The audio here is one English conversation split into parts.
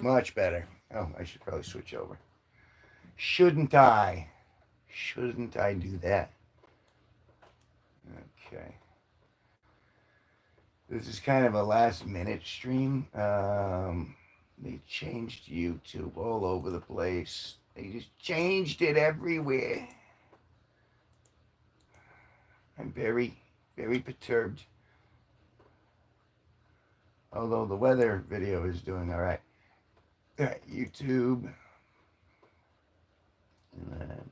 Much better. Oh, I should probably switch over. Shouldn't I? Shouldn't I do that? Okay. This is kind of a last minute stream. They changed YouTube all over the place. They just changed it everywhere. I'm very, very perturbed. Although the weather video is doing all right. All right, YouTube. And then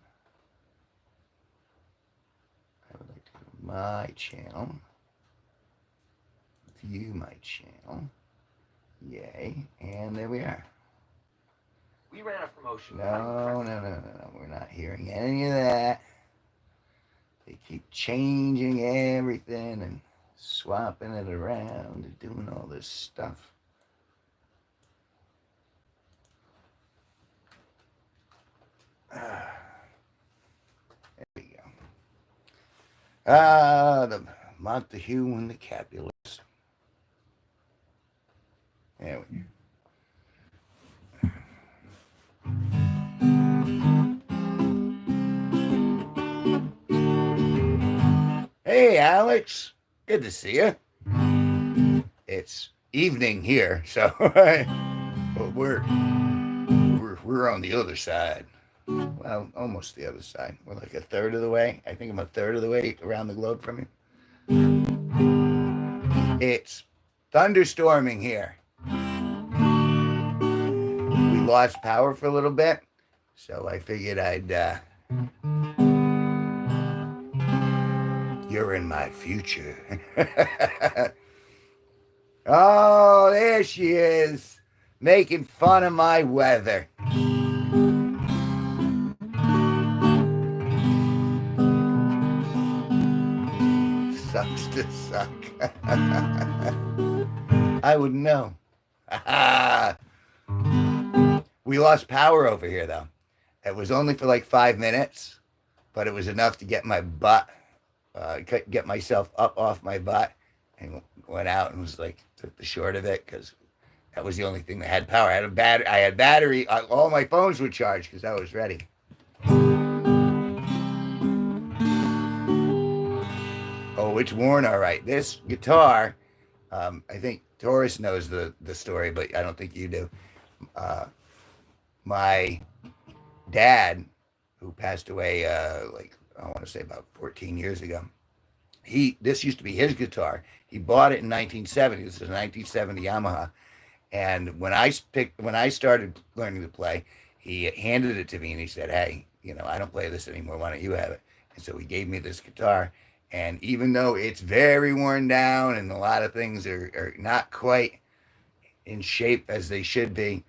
I would like to go to my channel. View my channel. Yay. And there we are. We ran a promotion. No. We're not hearing any of that. They keep changing everything and swapping it around and doing all this stuff. There we go. The Montague and the Capulets. There we go. Hey, Alex. Good to see you. It's evening here, so but we're on the other side. Well, almost the other side. We're like a third of the way. I think I'm a third of the way around the globe from you. It's thunderstorming here. We lost power for a little bit, so I figured I'd you're in my future. Oh, there she is, making fun of my weather. Sucks to suck. I wouldn't know. We lost power over here, though. It was only for like 5 minutes, but it was enough to get my butt, get myself up off my butt, and went out and was like, took the short of it because that was the only thing that had power. I had battery. All my phones were charged because I was ready. Oh, it's worn all right. This guitar, I think Taurus knows the story, but I don't think you do. My dad, who passed away like I want to say about 14 years ago, this used to be his guitar. He bought it in 1970. This is a 1970 Yamaha, and when I started learning to play, he handed it to me and he said, "Hey, I don't play this anymore. Why don't you have it?" And so he gave me this guitar. And even though it's very worn down and a lot of things are not quite in shape as they should be,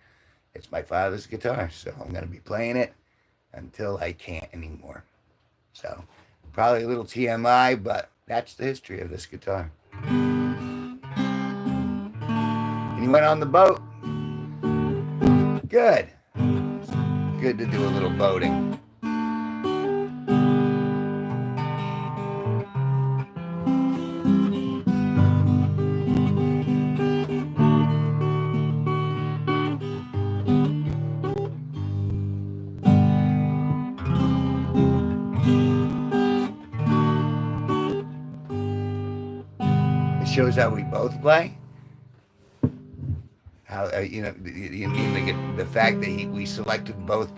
it's my father's guitar. So I'm going to be playing it until I can't anymore. So probably a little TMI, but that's the history of this guitar. Anyone on the boat? Good. It's good to do a little boating. Shows how we both play. How you mean the fact that we selected both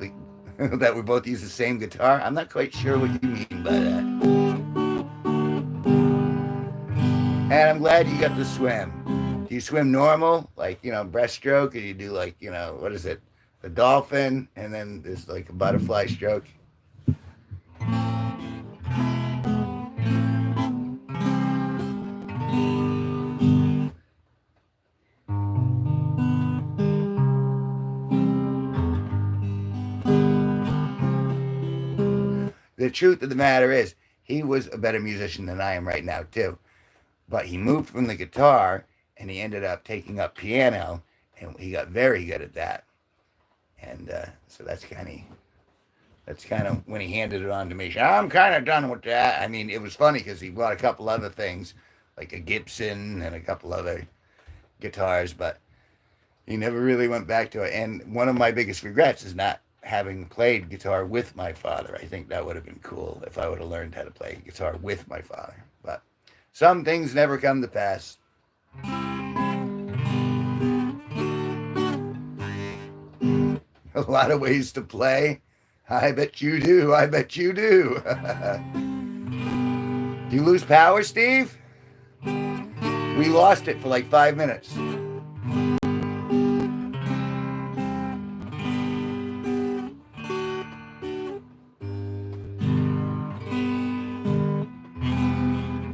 that we both use the same guitar? I'm not quite sure what you mean by that. And I'm glad you got to swim. Do you swim normal, like breaststroke, or you do like what is it, the dolphin, and then there's like a butterfly stroke? The truth of the matter is, he was a better musician than I am right now, too. But he moved from the guitar, and he ended up taking up piano, and he got very good at that. And so that's kind of when he handed it on to me. I'm kind of done with that. I mean, it was funny because he bought a couple other things, like a Gibson and a couple other guitars, but He never really went back to it. And one of my biggest regrets is not having played guitar with my father. I think that would have been cool if I would have learned how to play guitar with my father. But some things never come to pass. A lot of ways to play. I bet you do. I bet you do. Do you lose power, Steve? We lost it for like 5 minutes.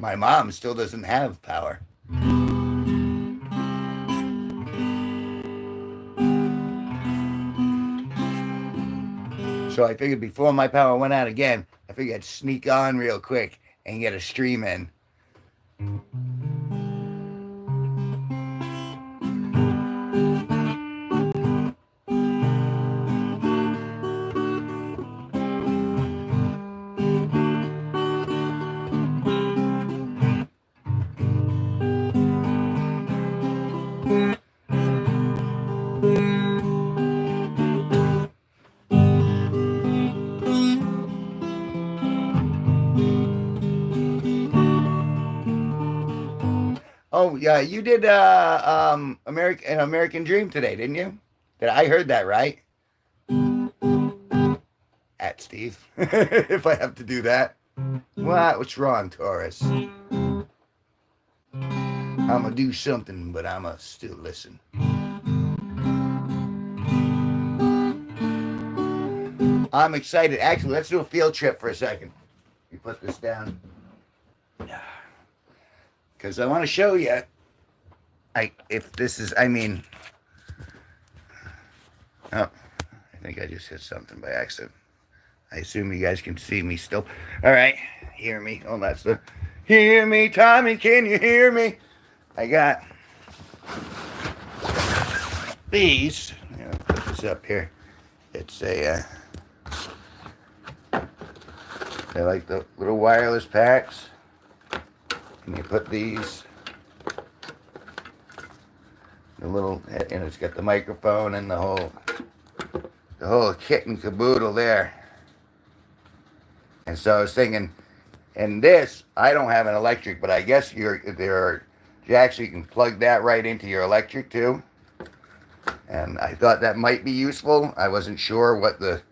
My mom still doesn't have power. So I figured before my power went out again, I figured I'd sneak on real quick and get a stream in. Oh yeah, you did American Dream today, didn't you? Did I heard that right? At Steve, if I have to do that. What? What's wrong, Taurus? I'ma do something, but I'ma still listen. I'm excited. Actually, let's do a field trip for a second. You put this down. Because I want to show you. If this is, I mean, oh, I think I just hit something by accident. I assume you guys can see me still. All right, hear me. Oh, that's the hear me, Tommy. Can you hear me? I got these. Put this up here. It's a. They like the little wireless packs. And you put these, the little, and it's got the microphone and the whole kit and caboodle there. And so I was thinking, and this, I don't have an electric, but I guess you actually can plug that right into your electric too. And I thought that might be useful. I wasn't sure what the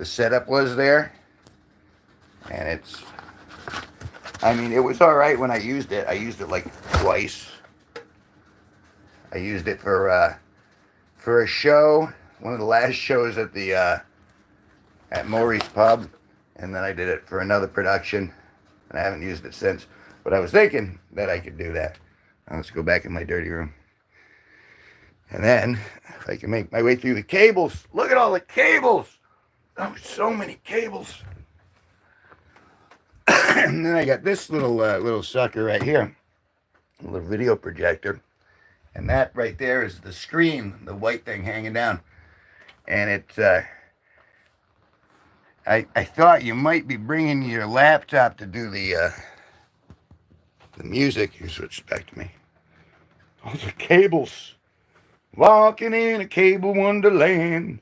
setup was there. And it's, I mean, it was all right when I used it. I used it like twice. I used it for a show, one of the last shows at the at Maury's Pub, and then I did it for another production, and I haven't used it since. But I was thinking that I could do that. Now let's go back in my dirty room, and then if I can make my way through the cables. Look at all the cables! Oh, so many cables. And then I got this little sucker right here, a little video projector, and that right there is the screen, the white thing hanging down. And it's I thought you might be bringing your laptop to do the music. You switch back to me. All the cables, walking in a cable wonderland.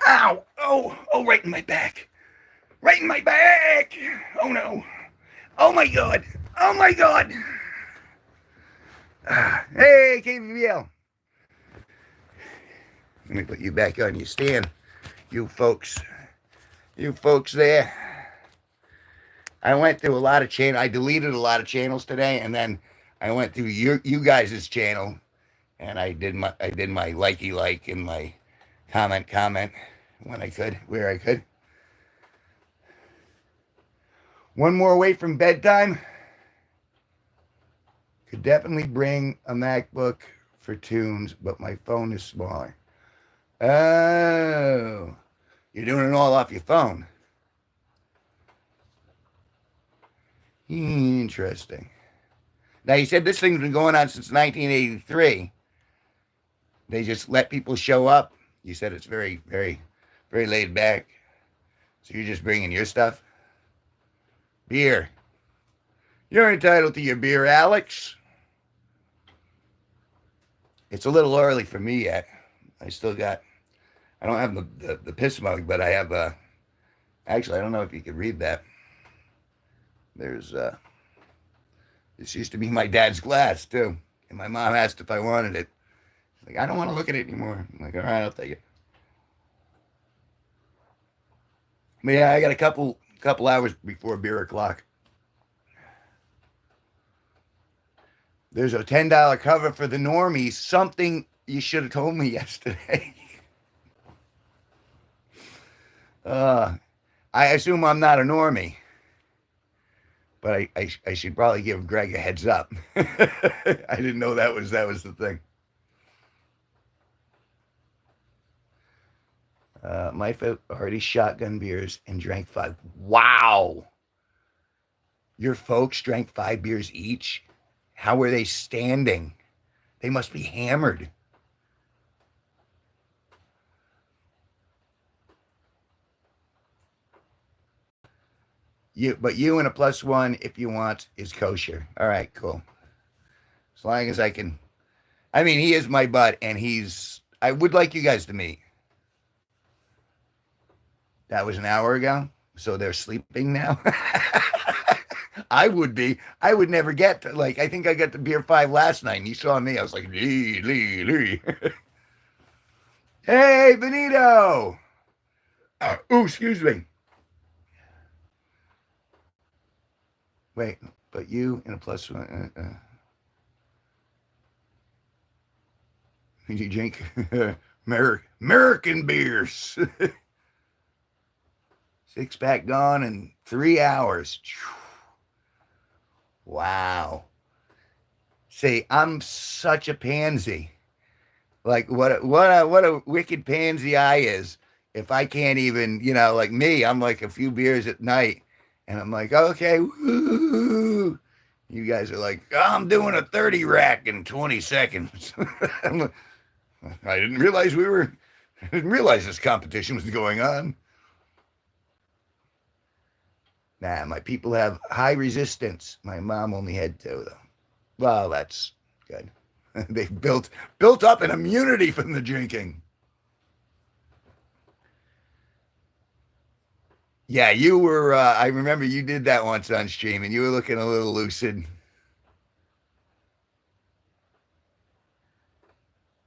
Ow! Oh! Right in my back. Right in my back! Oh no! Oh my god! Oh my god! Hey, KVBL! Let me put you back on your stand. You folks there. I went through a lot of channels. I deleted a lot of channels today, and then I went through you guys' channel, and I did my likey like and my comment when I could, where I could. One more away from bedtime. Could definitely bring a MacBook for tunes, but my phone is smaller. Oh, you're doing it all off your phone. Interesting. Now, you said this thing's been going on since 1983. They just let people show up. You said it's very, very, very laid back. So you're just bringing your stuff? Beer. You're entitled to your beer, Alex. It's a little early for me yet. I still got. I don't have the piss mug, but I have. Actually, I don't know if you could read that. There's. This used to be my dad's glass too, and my mom asked if I wanted it. She's like, I don't want to look at it anymore. I'm like, all right, I'll take it. But yeah, I got a couple hours before beer o'clock. There's a $10 cover for the normies. Something you should have told me yesterday. uh, I assume I'm not a normie, but I should probably give Greg a heads up. I didn't know that was the thing. My folk already shotgun beers and drank 5. Wow. Your folks drank 5 beers each? How were they standing? They must be hammered. But you and a +1, if you want, is kosher. All right, cool. As long as I can. I mean, he is my butt, and I would like you guys to meet. That was an hour ago, so they're sleeping now. I would be. I would never get to, like, I think I got the beer 5 last night, and he saw me. I was like, Lee, Lee, Lee. Hey, Benito. Oh, excuse me. Wait, but you and a +1. You drink American beers. 6-pack gone in 3 hours. Wow. See, I'm such a pansy. Like what a wicked pansy I is. If I can't even, like me, I'm like a few beers at night, and I'm like, okay, woo. You guys are like, oh, I'm doing a 30 rack in 20 seconds. I didn't realize I didn't realize this competition was going on. Nah, my people have high resistance. My mom only had 2 though. Well, that's good. They've built up an immunity from the drinking. Yeah, you were. I remember you did that once on stream, and you were looking a little lucid.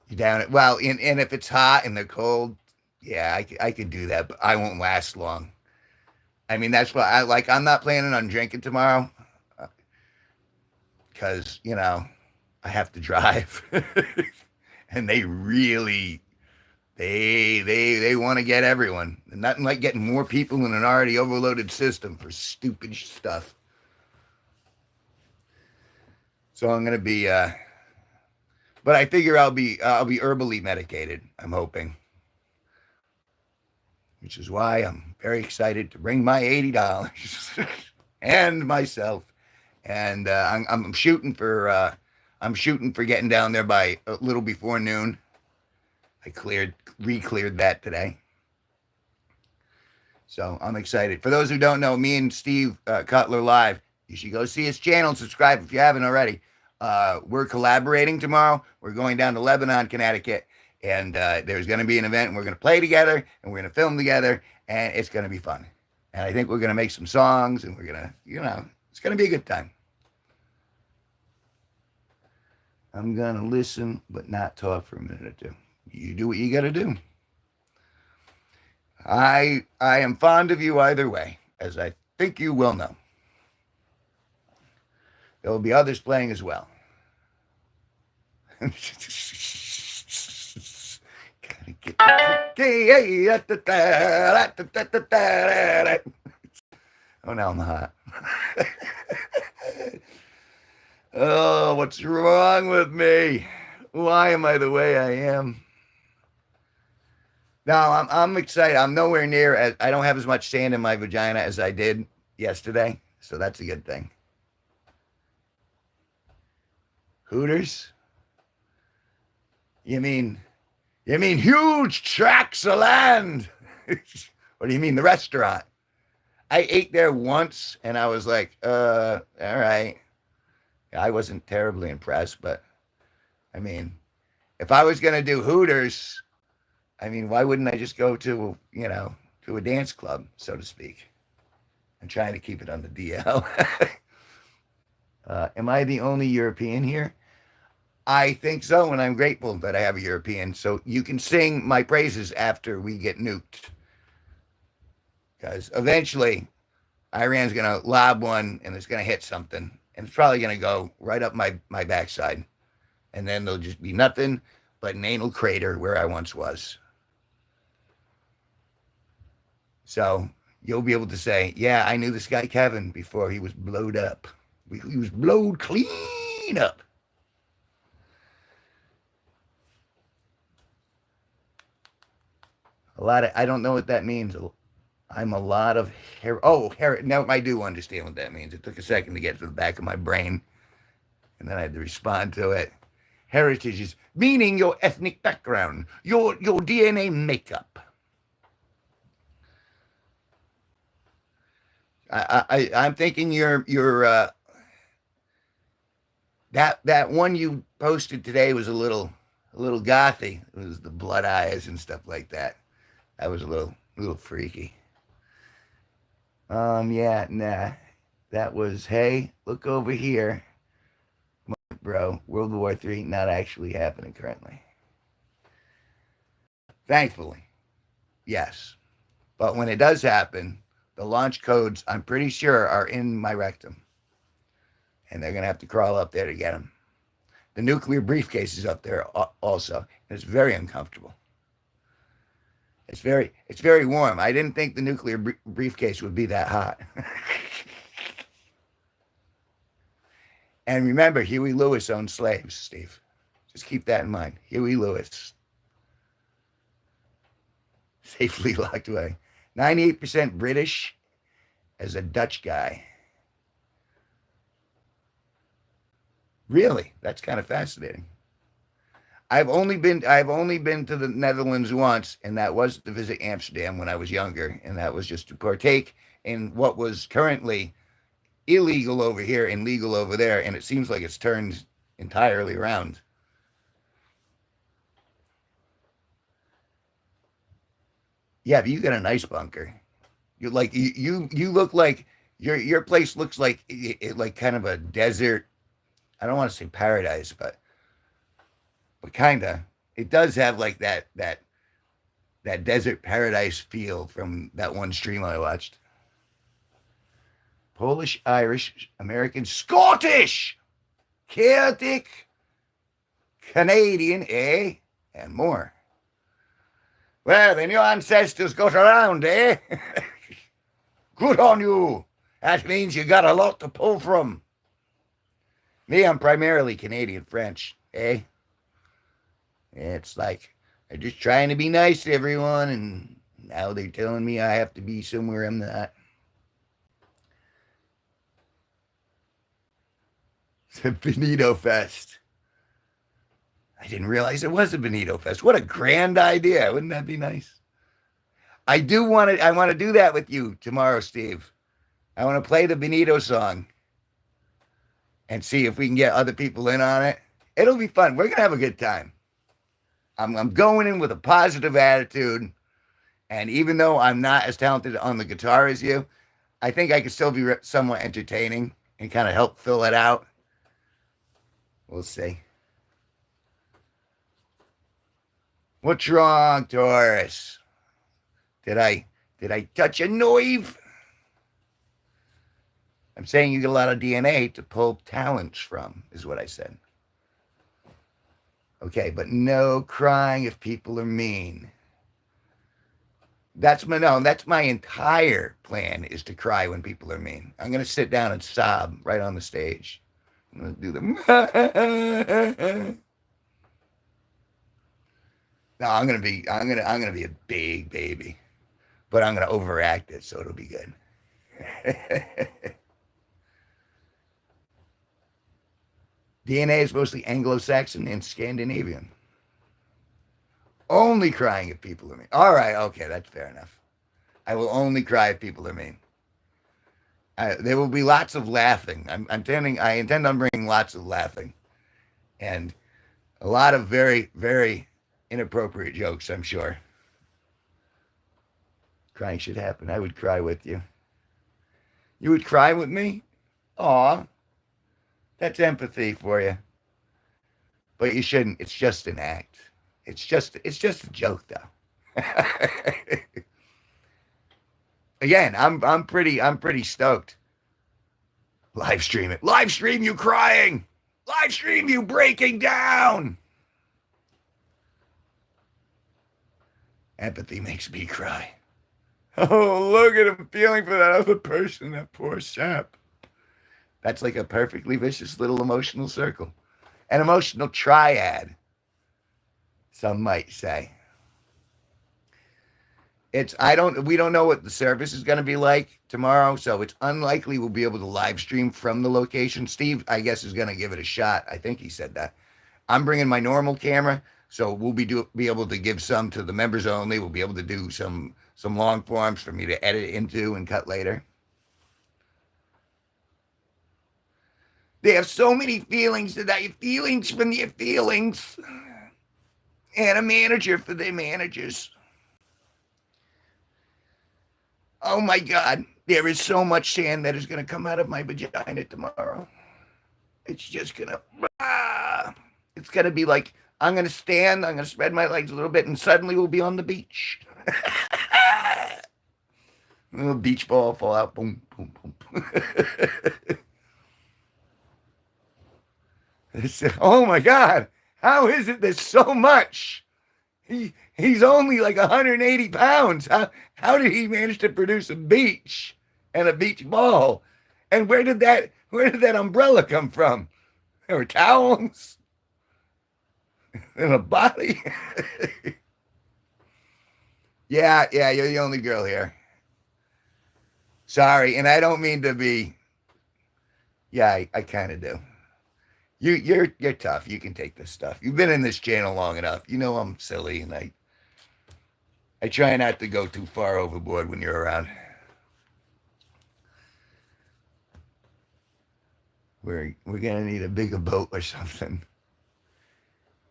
You down it? Well, and if it's hot and they're cold, yeah, I could do that, but I won't last long. I mean, that's why I like. I'm not planning on drinking tomorrow because I have to drive, and they really they want to get everyone. Nothing like getting more people in an already overloaded system for stupid stuff. So I'm gonna be, but I figure I'll be herbally medicated. I'm hoping, which is why I'm very excited to bring my $80 and myself, and I'm shooting for getting down there by a little before noon. I re-cleared that today. So I'm excited. For those who don't know, me and Steve Cutler Live, you should go see his channel and subscribe if you haven't already. We're collaborating tomorrow. We're going down to Lebanon, Connecticut, and there's going to be an event, and we're going to play together, and we're going to film together, and it's going to be fun. And I think we're going to make some songs, and we're going to, it's going to be a good time. I'm going to listen, but not talk for a minute or two. You do what you got to do. I am fond of you either way, as I think you will know. There will be others playing as well. Gotta get oh, now I'm hot. Oh, what's wrong with me? Why am I the way I am? No, I'm excited. I'm nowhere near. I don't have as much sand in my vagina as I did yesterday, so that's a good thing. Hooters? You mean huge tracts of land? What do you mean, the restaurant? I ate there once, and I was like, all right. I wasn't terribly impressed, but I mean, If I was going to do Hooters, I mean, why wouldn't I just go to, to a dance club, so to speak? I'm trying to keep it on the DL. Am I the only European here? I think so, and I'm grateful that I have a European. So you can sing my praises after we get nuked. Because eventually, Iran's going to lob one and it's going to hit something. And it's probably going to go right up my backside. And then there'll just be nothing but an anal crater where I once was. So you'll be able to say, yeah, I knew this guy Kevin before he was blowed up. He was blowed clean up. I don't know what that means. I'm a lot of no, I do understand what that means. It took a second to get to the back of my brain, and then I had to respond to it. Heritage is meaning your ethnic background, your DNA makeup. I'm thinking that one you posted today was a little gothy. It was the blood eyes and stuff like that. That was a little freaky. Yeah, nah. That was, hey, look over here. Bro, World War III not actually happening currently. Thankfully, yes. But when it does happen, the launch codes, I'm pretty sure, are in my rectum. And they're going to have to crawl up there to get them. The nuclear briefcase is up there also. And it's very uncomfortable. It's very warm. I didn't think the nuclear briefcase would be that hot. And remember, Huey Lewis owned slaves, Steve. Just keep that in mind. Huey Lewis. Safely locked away. 98% British as a Dutch guy. Really? That's kind of fascinating. I've only been to the Netherlands once, and that was to visit Amsterdam when I was younger, and that was just to partake in what was currently illegal over here and legal over there, and it seems like it's turned entirely around. Yeah, but you got a nice bunker. You look like your place looks like like kind of a desert. I don't want to say paradise, but kinda. It does have like that desert paradise feel from that one stream I watched. Polish, Irish, American, Scottish, Celtic, Canadian, and more. Well, then your ancestors got around, eh? Good on you. That means you got a lot to pull from. Me, I'm primarily Canadian French, eh? It's like they're just trying to be nice to everyone, and now they're telling me I have to be somewhere I'm not. It's a Benito Fest. I didn't realize it was a Benito Fest. What a grand idea. Wouldn't that be nice? I want to do that with you tomorrow, Steve. I want to play the Benito song and see if we can get other people in on it. It'll be fun. We're going to have a good time. I'm going in with a positive attitude. And even though I'm not as talented on the guitar as you, I think I can still be somewhat entertaining and kind of help fill it out. We'll see. What's wrong, Taurus? Did I touch a nerve? I'm saying you get a lot of DNA to pull talents from, is what I said. Okay, but no crying if people are mean. That's my entire plan is to cry when people are mean. I'm gonna sit down and sob right on the stage. I'm gonna do the No, I'm gonna be a big baby. But I'm gonna overact it so it'll be good. DNA is mostly Anglo-Saxon and Scandinavian. Only crying if people are mean. All right, okay, that's fair enough. I will only cry if people are mean. There will be lots of laughing. I intend on bringing lots of laughing, and A lot of very, very inappropriate jokes, I'm sure. Crying should happen. I would cry with you. You would cry with me? Aw, that's empathy for you. But you shouldn't. It's just an act. It's just a joke though. Again, I'm pretty stoked. Live stream it. Live stream you crying. Live stream you breaking down. Empathy makes me cry. Oh, look at him feeling for that other person, that poor sap. That's like a perfectly vicious little emotional circle. An emotional triad, some might say. We don't know what the service is going to be like tomorrow, so it's unlikely we'll be able to live stream from the location. Steve, I guess, is going to give it a shot. I think he said that. I'm bringing my normal camera, so we'll be able to give some to the members only. We'll be able to do some long forms for me to edit into and cut later. They have so many feelings today. Feelings from your feelings. And a manager for their managers. Oh my God. There is so much sand that is going to come out of my vagina tomorrow. It's just going to. It's going to be like, I'm going to stand, I'm going to spread my legs a little bit, and suddenly we'll be on the beach. A little beach ball fall out. Boom, boom, boom. Oh my God. How is it there's so much? He's only like 180 pounds. How did he manage to produce a beach and a beach ball? And where did that umbrella come from? There were towels and a body. Yeah, you're the only girl here. Sorry, and I don't mean to be. Yeah, I kind of do. You're tough. You can take this stuff. You've been in this channel long enough. You know I'm silly, and I try not to go too far overboard when you're around. We're gonna need a bigger boat or something.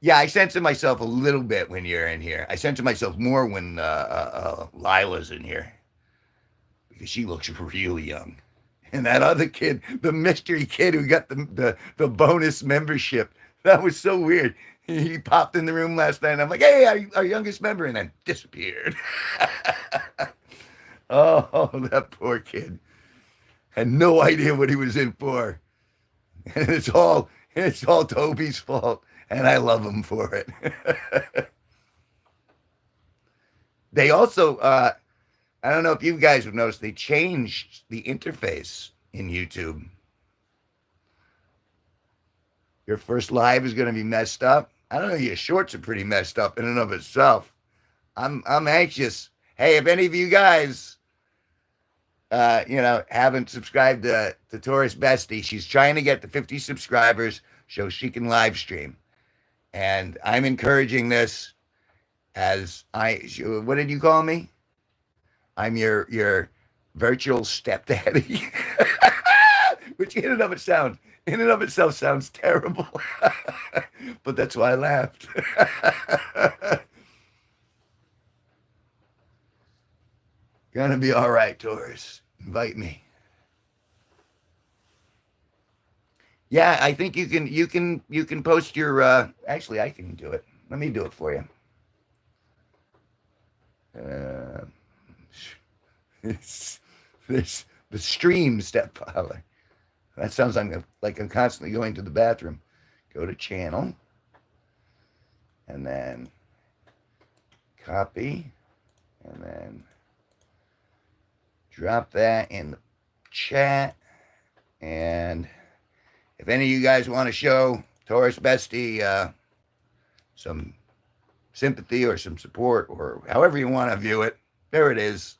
Yeah, I censor myself a little bit when you're in here. I censor myself more when Lila's in here because she looks really young. And that other kid, the mystery kid who got the bonus membership, that was so weird. He popped in the room last night, and I'm like, hey, our youngest member, and then disappeared. Oh, that poor kid. Had no idea what he was in for. And it's all Toby's fault, and I love him for it. They also, I don't know if you guys have noticed, they changed the interface in YouTube. Your first live is going to be messed up. I don't know, your shorts are pretty messed up in and of itself. I'm anxious. Hey, if any of you guys, haven't subscribed to Taurus Bestie, she's trying to get to 50 subscribers so she can live stream. And I'm encouraging this as what did you call me? I'm your virtual stepdaddy, which in and of itself sounds terrible, but that's why I laughed. Gonna be all right, Taurus. Invite me. Yeah, I think you can post your. Actually, I can do it. Let me do it for you. This the stream stepfather. That sounds like I'm constantly going to the bathroom. Go to channel, and then copy, and then drop that in the chat. And if any of you guys want to show Taurus Bestie some sympathy or some support, or however you want to view it, there it is.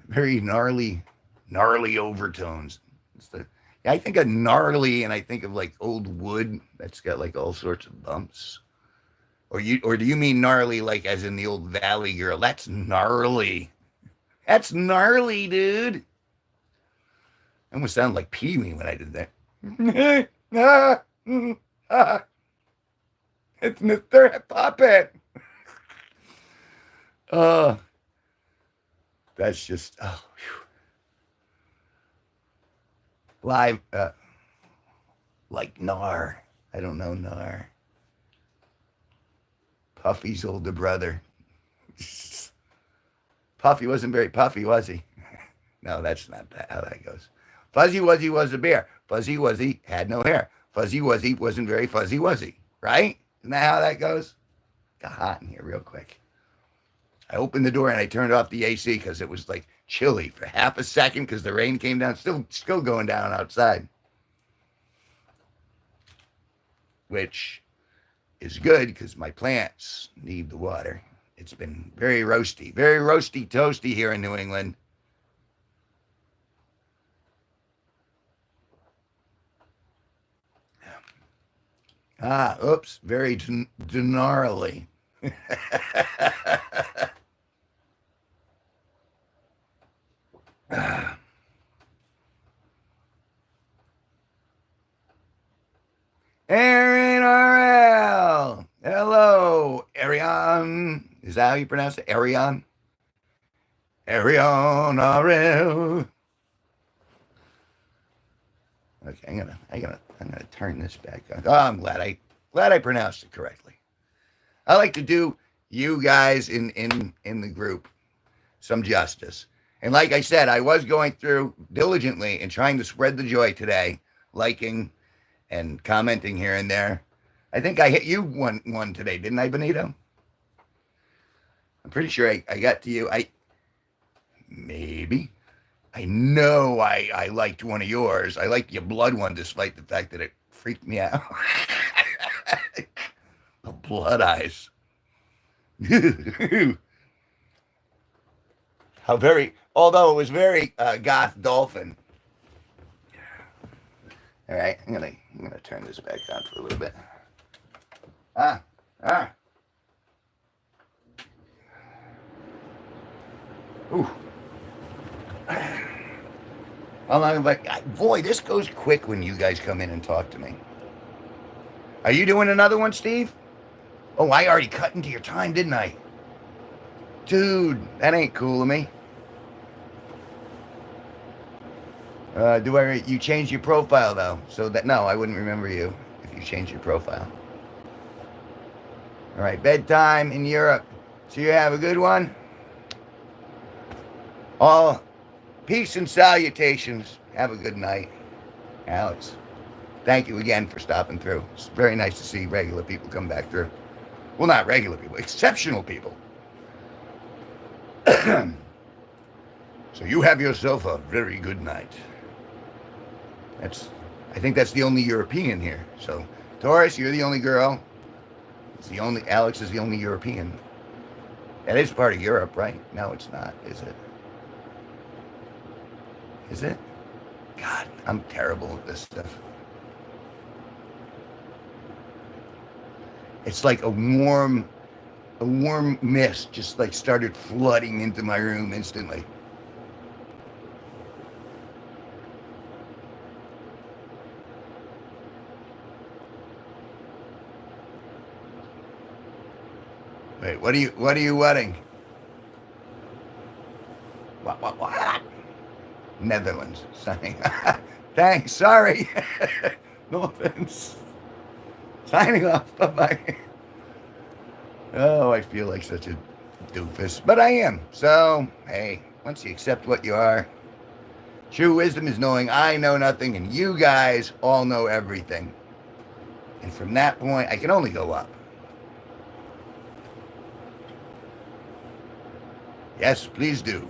Very gnarly overtones. I think of gnarly, and I think of like old wood that's got like all sorts of bumps. Or do you mean gnarly like as in the old Valley Girl? That's gnarly. That's gnarly, dude. I almost sounded like Pee-wee when I did that. It's Mr. Puppet. Oh, that's just, oh, whew. Live, like Nar. I don't know Nar. Puffy's older brother. Puffy wasn't very puffy, was he? No, that's not how that goes. Fuzzy Wuzzy was a bear. Fuzzy Wuzzy had no hair. Fuzzy Wuzzy wasn't very fuzzy, was he? Right? Isn't that how that goes? Got hot in here real quick. I opened the door and I turned off the AC because it was like chilly for half a second because the rain came down. Still going down outside. Which is good because my plants need the water. It's been very roasty toasty here in New England. Oops, very gnarly. Aaron RL. Hello, Arion. Is that how you pronounce it? Arion? Arion RL. Okay, I'm gonna turn this back on. Oh, I'm glad I pronounced it correctly. I like to do you guys in the group some justice. And like I said, I was going through diligently and trying to spread the joy today, liking and commenting here and there. I think I hit you one today, didn't I, Benito? I'm pretty sure I got to you. Maybe. I know I liked one of yours. I liked your blood one, despite the fact that it freaked me out. The blood eyes. Although it was very goth dolphin. All right, I'm gonna turn this back on for a little bit. Ah. Ooh. How long have I? Boy, this goes quick when you guys come in and talk to me. Are you doing another one, Steve? Oh, I already cut into your time, didn't I? Dude, that ain't cool of me. You changed your profile though, so that no, I wouldn't remember you if you changed your profile. All right, bedtime in Europe. So you have a good one. All peace and salutations. Have a good night, Alex. Thank you again for stopping through. It's very nice to see regular people come back through. Well, not regular people, exceptional people. So you have yourself a very good night. I think that's the only European here. So, Taurus, you're the only girl. Alex is the only European. That is part of Europe, right? No, it's not, is it? Is it? God, I'm terrible at this stuff. It's like a warm mist just like started flooding into my room instantly. Wait, what are you wedding? What? Netherlands. Signing. Thanks. Sorry. No offense. Signing off. Bye-bye. Oh, I feel like such a doofus. But I am. So, hey, once you accept what you are, true wisdom is knowing I know nothing and you guys all know everything. And from that point, I can only go up. Yes, please do.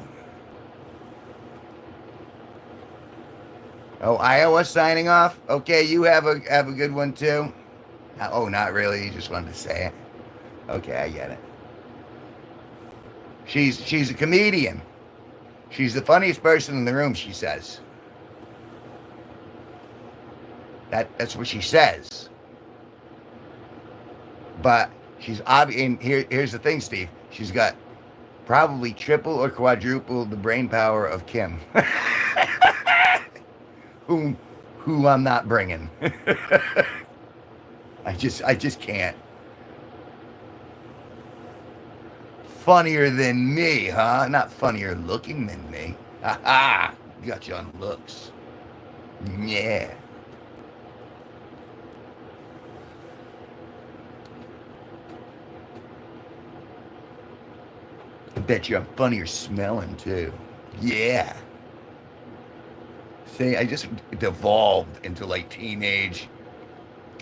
Oh, Iowa signing off? Okay, you have a good one too. Oh, not really. You just wanted to say it. Okay, I get it. She's a comedian. She's the funniest person in the room, she says. That's what she says. But she's obvious. And here's the thing, Steve. She's got probably triple or quadruple the brain power of Kim, whom who I'm not bringing. I just can't. Funnier than me, huh? Not funnier looking than me. Ha ha! Got you on looks. Yeah. I bet you I'm funnier smelling too. Yeah. See, I just devolved into like teenage.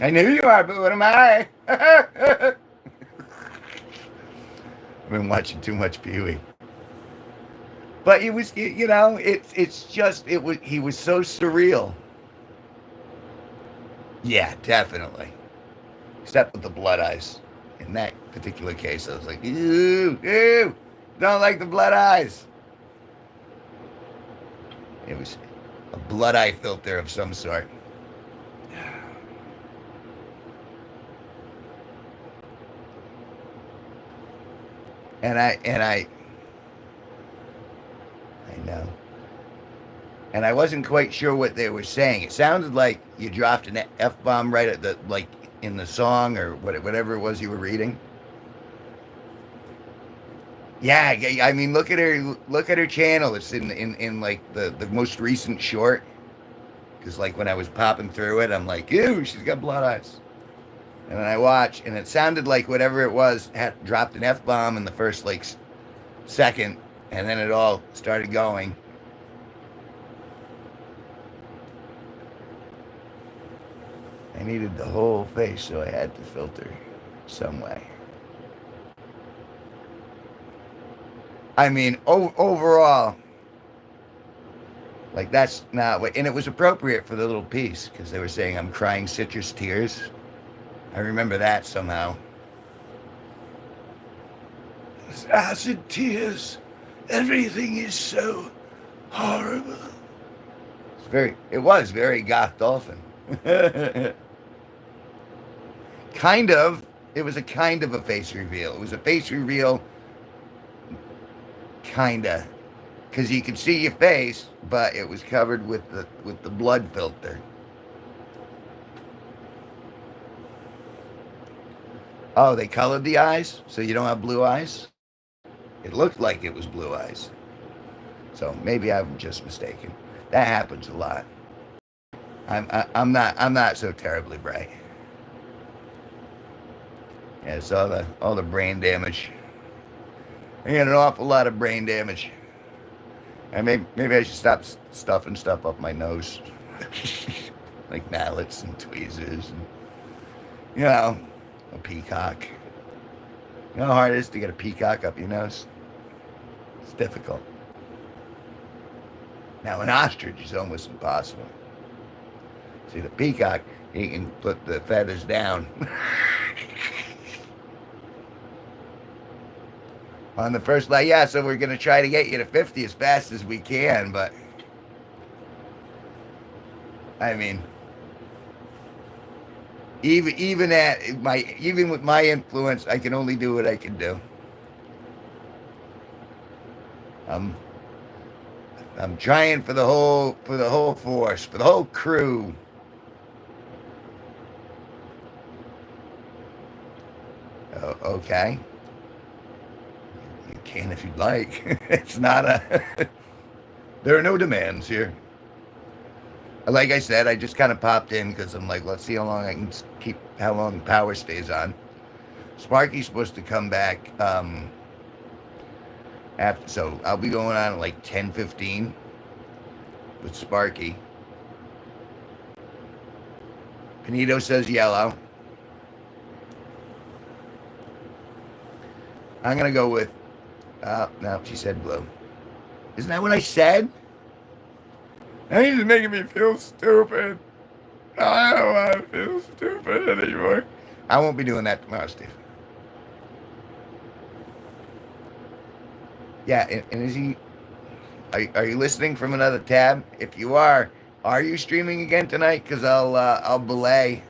I knew you are, but what am I? I've been watching too much Pee-wee. But it was, it's just he was so surreal. Yeah, definitely. Except with the blood eyes. In that particular case, I was like, ew, ew, don't like the blood eyes. It was a blood eye filter of some sort. I know. And I wasn't quite sure what they were saying. It sounded like you dropped an F bomb right at the like in the song or whatever it was you were reading. Yeah, I mean, look at her channel. It's in like the most recent short. Because like when I was popping through it, I'm like, ew, she's got blood eyes. And then I watch, and it sounded like whatever it was had dropped an F bomb in the first like second, and then it all started going. I needed the whole face, so I had to filter some way. I mean, overall, like that's not what, and it was appropriate for the little piece because they were saying I'm crying citrus tears. I remember that somehow. It's acid tears. Everything is so horrible. It was very goth dolphin. Kind of. It was a kind of a face reveal. It was a face reveal, kinda, because you could see your face, but it was covered with the blood filter. Oh, they colored the eyes, so you don't have blue eyes. It looked like it was blue eyes, so maybe I'm just mistaken. That happens a lot. I'm not so terribly bright. Yeah, it's all the brain damage. I had an awful lot of brain damage. And maybe I should stop stuffing stuff up my nose, like mallets and tweezers, and a peacock. You know how hard it is to get a peacock up your nose? It's difficult. Now an ostrich is almost impossible. See, the peacock, you can put the feathers down. On the first leg, yeah, so we're going to try to get you to 50 as fast as we can, but I mean, even with my influence, I can only do what I can do. I'm trying for the whole force, for the whole crew. Okay. You can if you'd like. It's not a. There are no demands here. Like I said, I just kind of popped in because I'm like, let's see how long I can how long power stays on. Sparky's supposed to come back after, so I'll be going on at like 10:15 with Sparky. Panito says yellow. I'm gonna go with. No, she said blue. Isn't that what I said? Now he's making me feel stupid. I don't want to feel stupid anymore. I won't be doing that tomorrow, Steve. Yeah, and is he? Are you listening from another tab? If you are you streaming again tonight? Because I'll belay,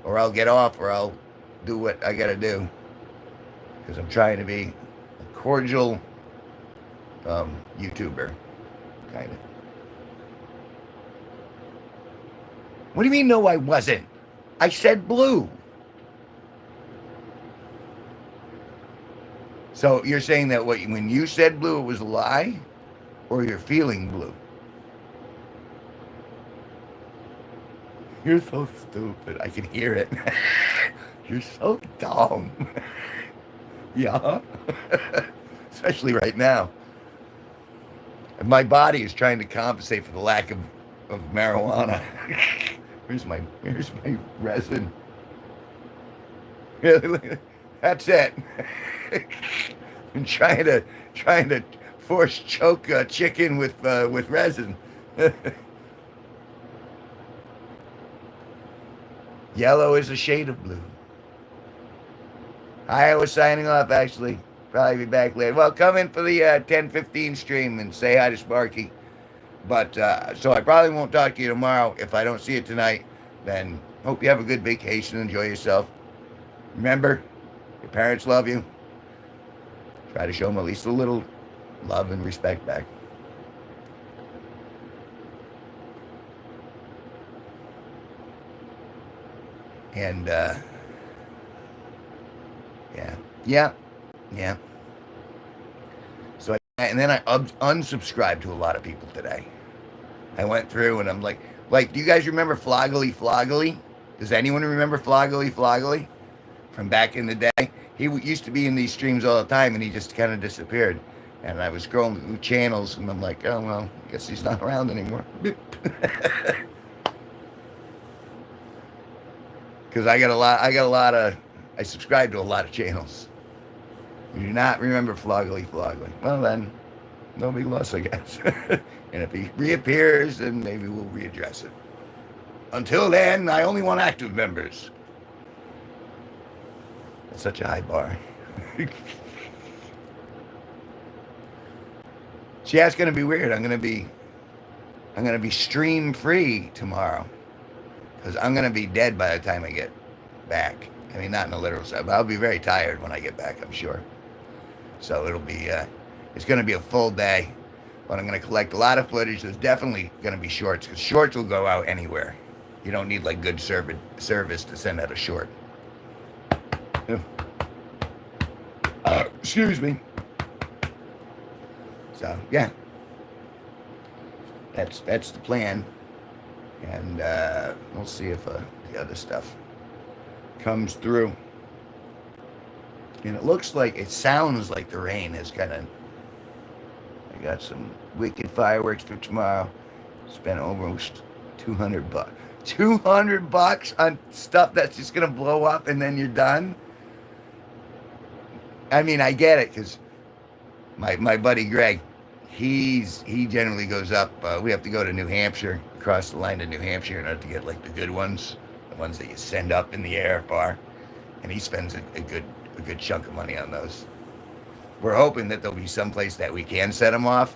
or I'll get off, or I'll do what I gotta do. Because I'm trying to be a cordial YouTuber, kind of. What do you mean, no, I wasn't? I said blue. So you're saying that when you said blue, it was a lie? Or you're feeling blue? You're so stupid. I can hear it. You're so dumb. Yeah. Especially right now. My body is trying to compensate for the lack of marijuana. Here's my resin. That's it. I'm trying to force choke a chicken with resin. Yellow is a shade of blue. I was signing off actually. Probably be back later. Well, come in for the 10:15 stream and say hi to Sparky. But so I probably won't talk to you tomorrow. If I don't see you tonight, then hope you have a good vacation. Enjoy yourself. Remember, your parents love you. Try to show them at least a little love and respect back. And yeah. So and then I unsubscribed to a lot of people today. I went through and I'm like, do you guys remember Floggly Floggly? Does anyone remember Floggly Floggly from back in the day? He used to be in these streams all the time, and he just kind of disappeared. And I was scrolling through channels, and I'm like, oh well, I guess he's not around anymore. Because I subscribe to a lot of channels. You do not remember Floggly Floggly. Well then, no big loss, I guess. And if he reappears, then maybe we'll readdress it. Until then, I only want active members. That's such a high bar. See, that's gonna be weird. I'm gonna be stream free tomorrow. Because I'm gonna be dead by the time I get back. I mean, not in a literal sense, but I'll be very tired when I get back, I'm sure. So it'll be, it's gonna be a full day. But I'm gonna collect a lot of footage. There's definitely gonna be shorts, because shorts will go out anywhere. You don't need like good service to send out a short. Excuse me. So yeah, that's the plan, and we'll see if the other stuff comes through. And it sounds like the rain is gonna. I got some wicked fireworks for tomorrow. Spent almost $200. $200 on stuff that's just gonna blow up and then you're done. I mean, I get it, because my buddy Greg, he generally goes up. We have to go to New Hampshire, across the line to New Hampshire, in order to get like the good ones, the ones that you send up in the air far. And he spends a good chunk of money on those. We're hoping that there'll be some place that we can set them off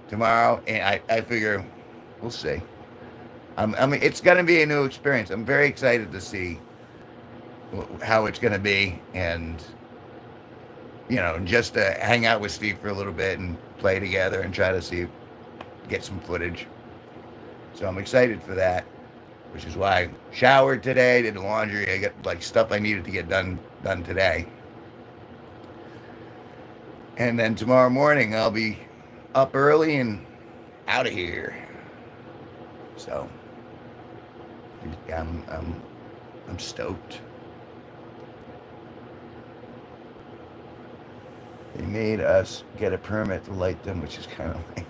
tomorrow, and I figure we'll see. I mean, it's going to be a new experience. I'm very excited to see how it's going to be, and just to hang out with Steve for a little bit and play together and try to get some footage. So I'm excited for that, which is why I showered today, did the laundry. I got like stuff I needed to get done today. And then tomorrow morning I'll be up early and out of here. So I'm stoked. They made us get a permit to light them, which is kind of like,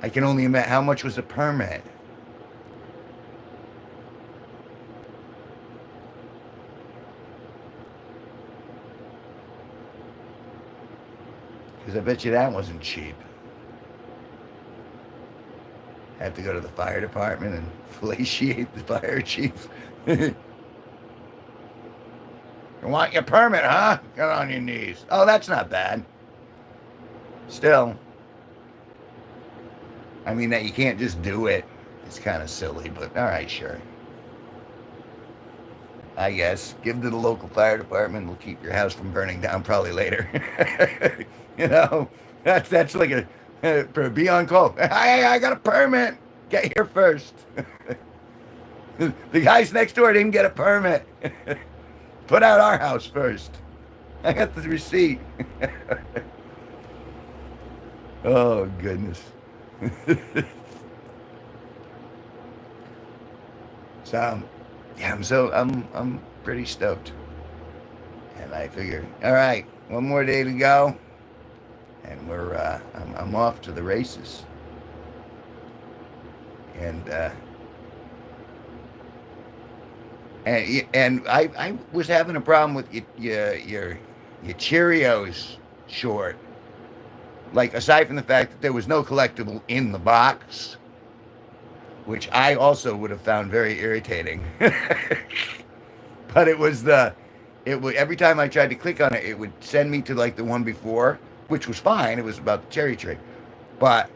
I can only imagine how much was a permit. Because I bet you that wasn't cheap. I have to go to the fire department and fellatiate the fire chief. You want your permit, huh? Get on your knees. Oh, that's not bad. Still, I mean, that you can't just do it. It's kind of silly, but all right, sure. I guess. Give to the local fire department. We'll keep your house from burning down probably later. That's like be on call. I got a permit. Get here first. The guys next door didn't get a permit. Put out our house first. I got the receipt. Oh goodness. So yeah, I'm pretty stoked. And I figure, all right, one more day to go, and I'm off to the races. And I was having a problem with your Cheerios short. Like, aside from the fact that there was no collectible in the box, which I also would have found very irritating. But it would, every time I tried to click on it, it would send me to like the one before, which was fine. It was about the cherry tree, but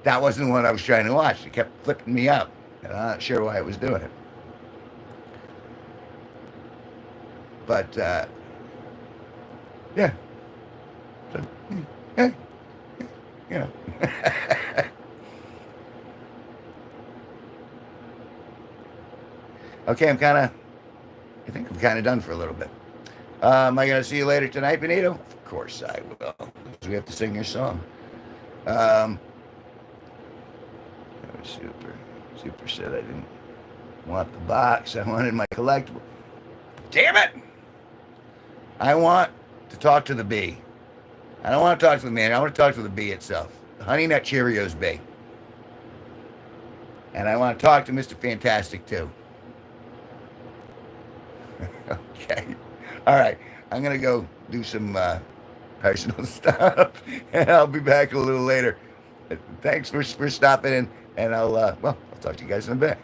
that wasn't the one I was trying to watch. It kept flipping me up, and I'm not sure why it was doing it. But yeah, so, yeah, you know. Okay, I think I'm kind of done for a little bit. Am I going to see you later tonight, Benito? Of course I will, because we have to sing your song. Um, super, super said I didn't want the box. I wanted my collectible. Damn it! I want to talk to the bee. I don't want to talk to the man. I want to talk to the bee itself. The Honey Nut Cheerios bee. And I want to talk to Mr. Fantastic, too. Okay. All right. I'm going to go do some personal stuff, and I'll be back a little later. Thanks for stopping in, and I'll talk to you guys in a bit.